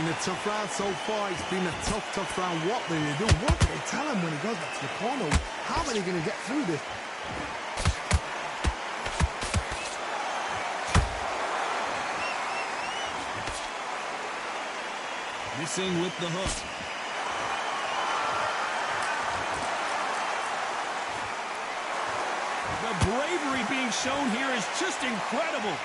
a tough round so far. It's been a tough round. What do they do? What do they tell him when he goes back to the corner? How are they going to get through this? Missing with the hook. The bravery being shown here is just incredible.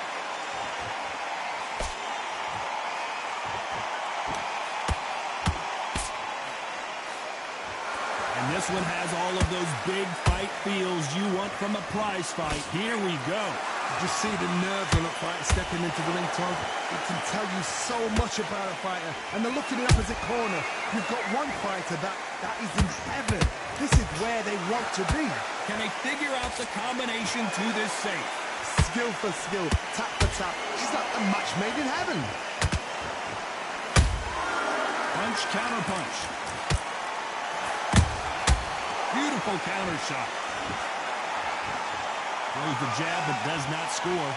And this one has all of those big fight feels you want from a prize fight. Here we go. You just see the nerves on a fighter stepping into the ring, Tom. It can tell you so much about a fighter. And they're looking in the opposite corner. You've got one fighter that is in heaven. This is where they want to be. Can they figure out the combination to this safe? Skill for skill, tap for tap. She's like a match made in heaven. Punch, counter punch. Beautiful counter shot. Throws the jab but does not score.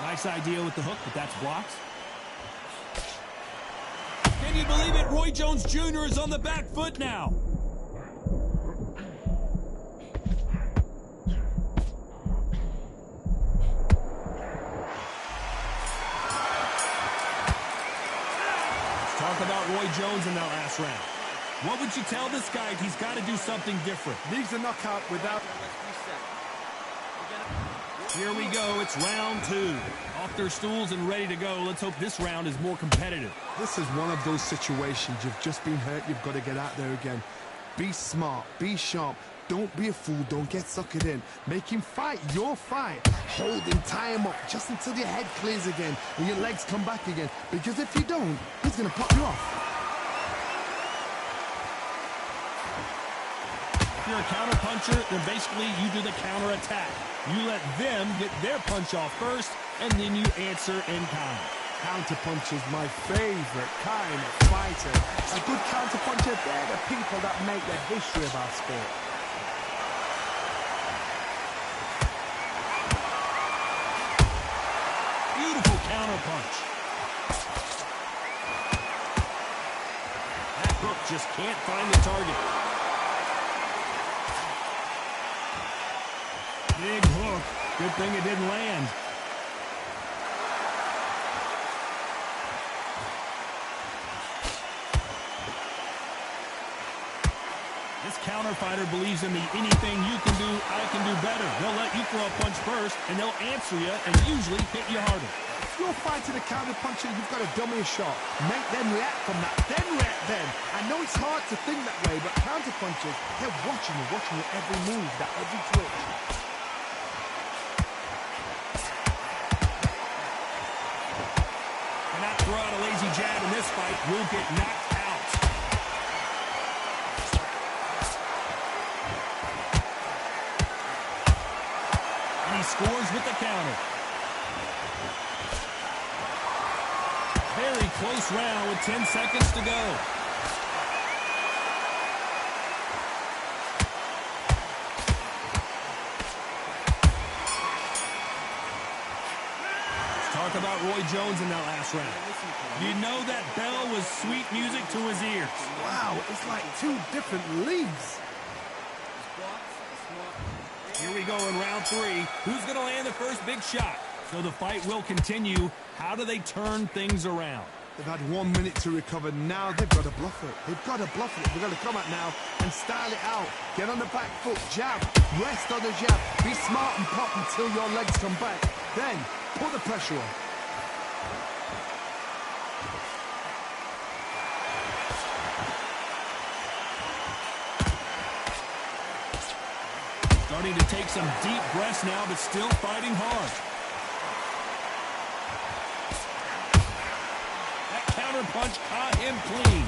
Nice idea with the hook, but that's blocked. Can you believe it? Roy Jones Jr. is on the back foot now. Talk about Roy Jones in that last round. What would you tell this guy? He's got to do something different. Needs a knockout without... Here we go. It's round 2. Off their stools and ready to go. Let's hope this round is more competitive. This is one of those situations. You've just been hurt. You've got to get out there again. Be smart. Be sharp. Don't be a fool. Don't get suckered in. Make him fight your fight. Hold him, tie him up just until your head clears again and your legs come back again. Because if you don't, he's going to pop you off. If you're a counter puncher, then basically you do the counter attack. You let them get their punch off first, and then you answer in kind. Counter punch is my favorite kind of fighter. A good counter puncher, they're the people that make the history of our sport. Beautiful counter punch. That hook just can't find the target. Big hook. Good thing it didn't land. This counter fighter believes in the anything you can do, I can do better. They'll let you throw a punch first, and they'll answer you and usually hit you harder. If you're fighting a counter puncher, you've got to dummy a shot. Make them react from that, then react then. I know it's hard to think that way, but counter punchers, they're watching you every move, that every twitch. Cannot throw out a lazy jab in this fight. Will get knocked out. And he scores with the counter. Very close round with 10 seconds to go. Talk about Roy Jones in that last round. You know that bell was sweet music to his ears. Wow, it's like two different leagues. Here we go in round 3. Who's going to land the first big shot? So the fight will continue. How do they turn things around? They've had 1 minute to recover. Now they've got to bluff it. They've got to bluff it. They've got to come out now and style it out. Get on the back foot, jab, rest on the jab. Be smart and pop until your legs come back. Then put the pressure on. Starting to take some deep breaths now, but still fighting hard. That counter punch caught him clean.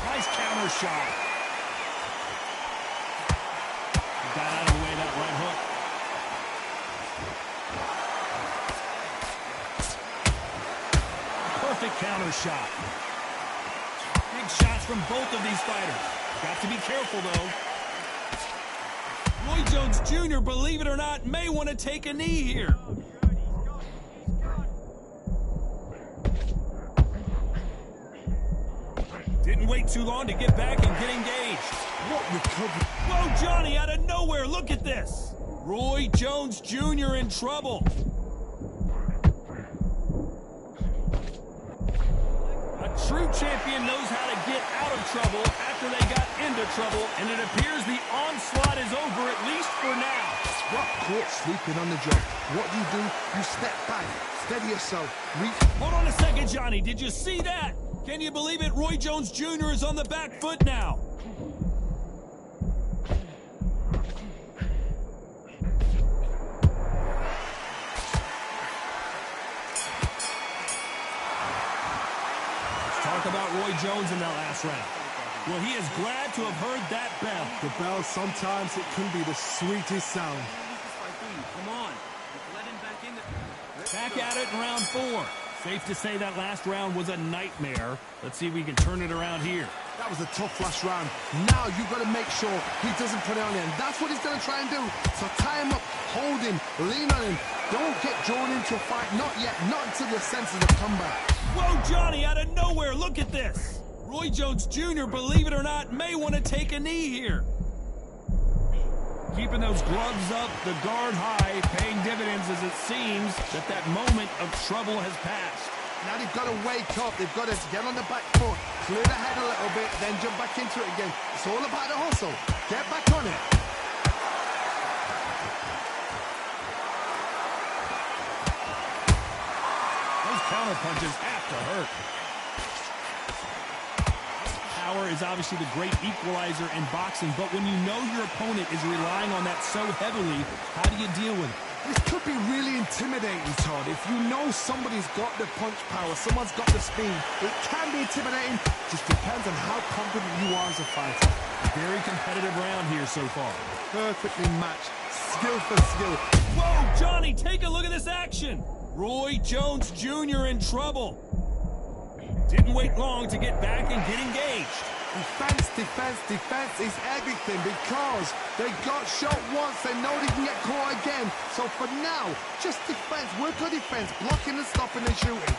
Nice counter shot. Got out of the way that right hook. counter shot. Big shots from both of these fighters. Got to be careful, though. Roy Jones Jr., believe it or not, may want to take a knee here. Didn't wait too long to get back and get engaged. What recovery? Whoa, Johnny, out of nowhere. Look at this. Roy Jones Jr. in trouble. A true champion knows how to get out of trouble after they got into trouble, and it appears the onslaught is over, at least for now. What caught sleeping on the job? What do? You step back, steady yourself, reach. Hold on a second, Johnny. Did you see that? Can you believe it? Roy Jones Jr. is on the back foot now. Let's talk about Roy Jones in that last round. Well, he is glad to have heard that bell. The bell, sometimes it can be the sweetest sound. Come on. Let him back in. Back at it in round 4. Safe to say that last round was a nightmare. Let's see if we can turn it around here. That was a tough last round. Now you've got to make sure he doesn't put it on him. That's what he's going to try and do. So tie him up, hold him, lean on him. Don't get drawn into a fight. Not yet. Not until your senses have come back. Whoa, Johnny, out of nowhere. Look at this. Roy Jones Jr., believe it or not, may want to take a knee here. Keeping those gloves up, the guard high, paying dividends as it seems that moment of trouble has passed. Now they've got to wake up. They've got to get on the back foot, clear the head a little bit, then jump back into it again. It's all about the hustle. Get back on it. Those counter punches have to hurt. Power is obviously the great equalizer in boxing, but when you know your opponent is relying on that so heavily, how do you deal with it? This could be really intimidating, Todd. If you know somebody's got the punch power, someone's got the speed, it can be intimidating. Just depends on how confident you are as a fighter. Very competitive round here so far. Perfectly matched, skill for skill. Whoa, Johnny, take a look at this action. Roy Jones Jr. in trouble. Didn't wait long to get back and get engaged. Defense, defense, defense is everything because they got shot once. They know they can get caught again. So for now, just defense. Work on defense, blocking and stopping and shooting.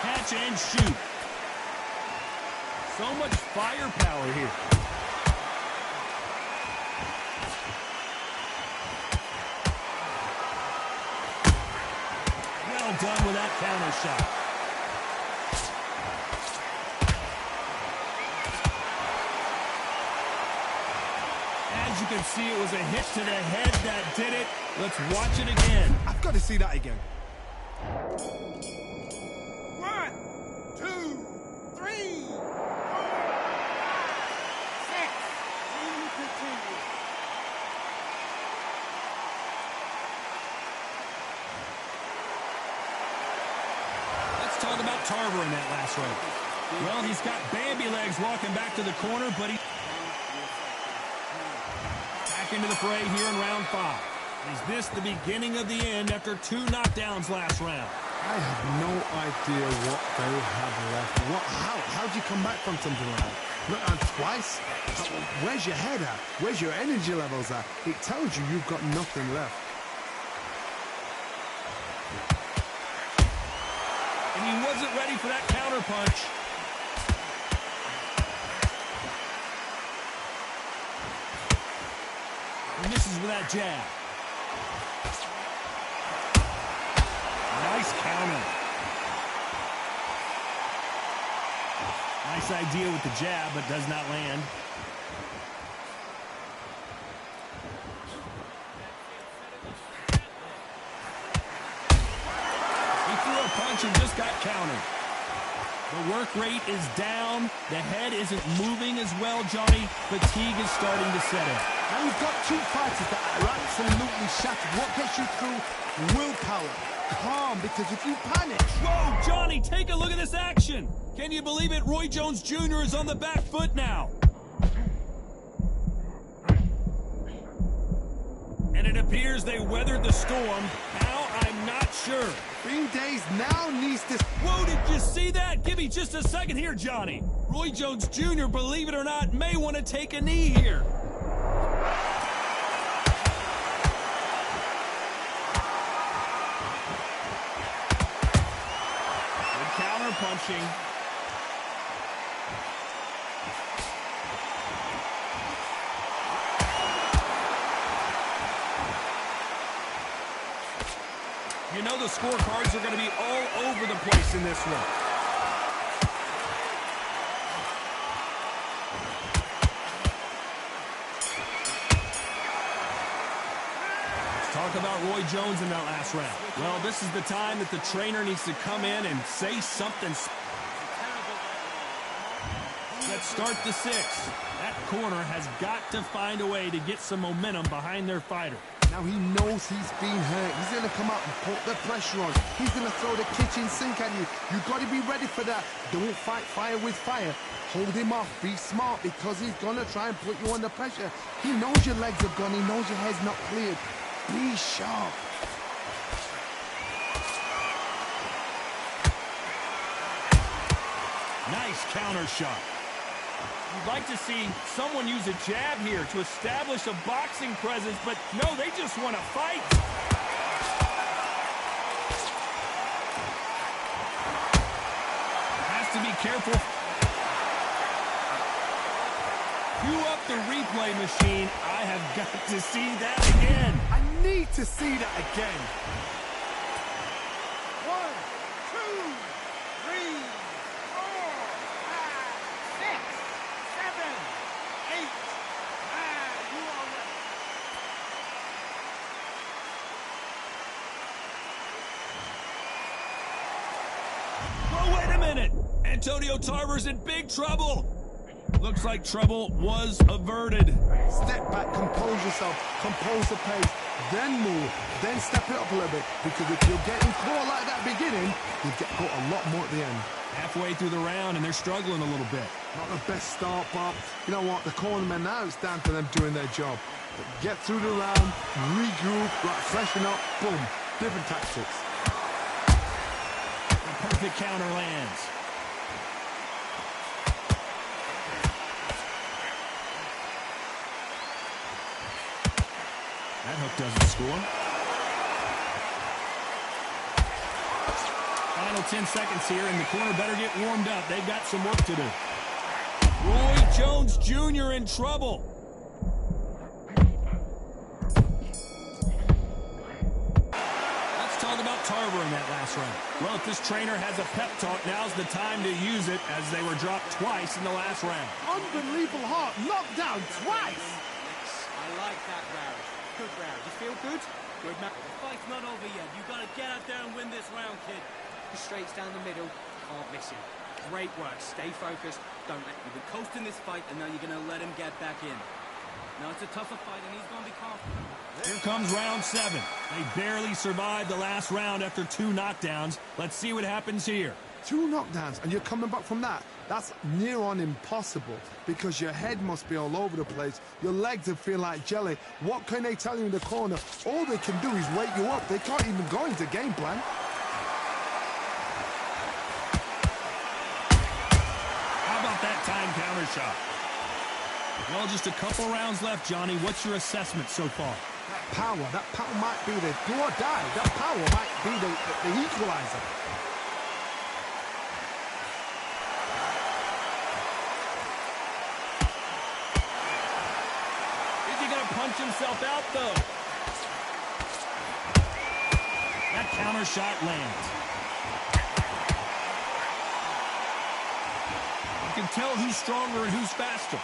Catch and shoot. So much firepower here. Done with that counter shot. As you can see, it was a hit to the head that did it. Let's watch it again. I've got to see that again. 1, 2, 3, 4, 5, 6. And continue. Talk about Tarver in that last round. Well, he's got Bambi legs walking back to the corner, but he back into the fray here in round 5. Is this the beginning of the end after 2 knockdowns last round? I have no idea what they have left. How'd you come back from something like that? Not on twice? Where's your head at? Where's your energy levels at? It tells you you've got nothing left. And he wasn't ready for that counter punch. And misses with that jab. Nice counter. Nice idea with the jab, but does not land. And just got countered. The work rate is down. The head isn't moving as well, Johnny. Fatigue is starting to set in. Now you've got 2 fighters that are absolutely shattered. What gets you through? Willpower. Calm, because if you panic... Whoa, Johnny, take a look at this action. Can you believe it? Roy Jones Jr. is on the back foot now. And it appears they weathered the storm. Now I Sure. Bean Days now needs to... Whoa, did you see that? Give me just a second here, Johnny. Roy Jones Jr., believe it or not, may want to take a knee here. Good counter punching. You know the scorecards are going to be all over the place in this one. Let's talk about Roy Jones in that last round. Well, this is the time that the trainer needs to come in and say something. Let's start the 6th. That corner has got to find a way to get some momentum behind their fighter. Now he knows he's been hurt. He's going to come out and put the pressure on. He's going to throw the kitchen sink at you. You've got to be ready for that. Don't fight fire with fire. Hold him off. Be smart because he's going to try and put you under pressure. He knows your legs are gone. He knows your head's not cleared. Be sharp. Nice counter shot. You'd like to see someone use a jab here to establish a boxing presence, but no, they just want to fight. Has to be careful. Cue up the replay machine. I have got to see that again. I need to see that again. 1, 2, 3, 4, 5, 6, 7, 8, 9. You are ready. Well, wait a minute. Antonio Tarver's in big trouble. Looks like trouble was averted. Step back, compose yourself, compose the pace, then move, then step it up a little bit. Because if you're getting caught like that beginning, you get caught a lot more at the end. Halfway through the round, and they're struggling a little bit. Not the best start, but you know what? The cornermen now, it's down to them doing their job. But get through the round, regroup, right, freshen up, boom. Different tactics. The perfect counter lands. That hook doesn't score. Final 10 seconds here, and the corner better get warmed up. They've got some work to do. Roy Jones Jr. in trouble. Let's talk about Tarver in that last round. Well, if this trainer has a pep talk, now's the time to use it, as they were dropped twice in the last round. Unbelievable heart, knocked down twice. I like that, Barry. Good, Barry. You feel good? Good, man. The fight's not over yet. You've got to get out there and win this round, kid. The straights down the middle. Can't miss him. Great work. Stay focused. Don't let him. You've been coasting this fight, and now you're going to let him get back in. Now, it's a tougher fight, and he's going to be confident. Here comes round 7. They barely survived the last round after 2 knockdowns. Let's see what happens here. 2 knockdowns, and you're coming back from that. That's near on impossible because your head must be all over the place. Your legs will feel like jelly. What can they tell you in the corner? All they can do is wake you up. They can't even go into game plan. How about that time counter shot? Well, just a couple rounds left, Johnny. What's your assessment so far? That power might be the do or die. That power might be the equalizer. Punch himself out, though. That counter shot lands. You can tell who's stronger and who's faster.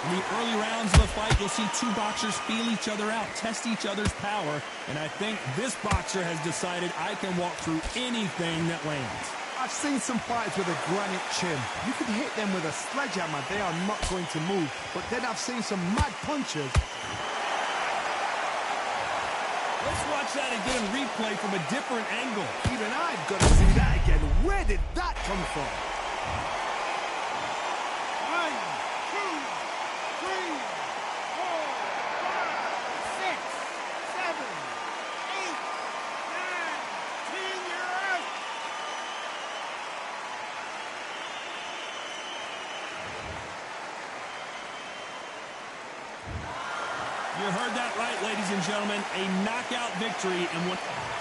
In the early rounds of the fight, you'll see 2 boxers feel each other out, test each other's power, and I think this boxer has decided I can walk through anything that lands. I've seen some fighters with a granite chin. You could hit them with a sledgehammer, they are not going to move. But then I've seen some mad punches. Let's watch that again, replay from a different angle. Even I've got to see that again. Where did that come from? 1, 2, right, ladies and gentlemen. A knockout victory and one.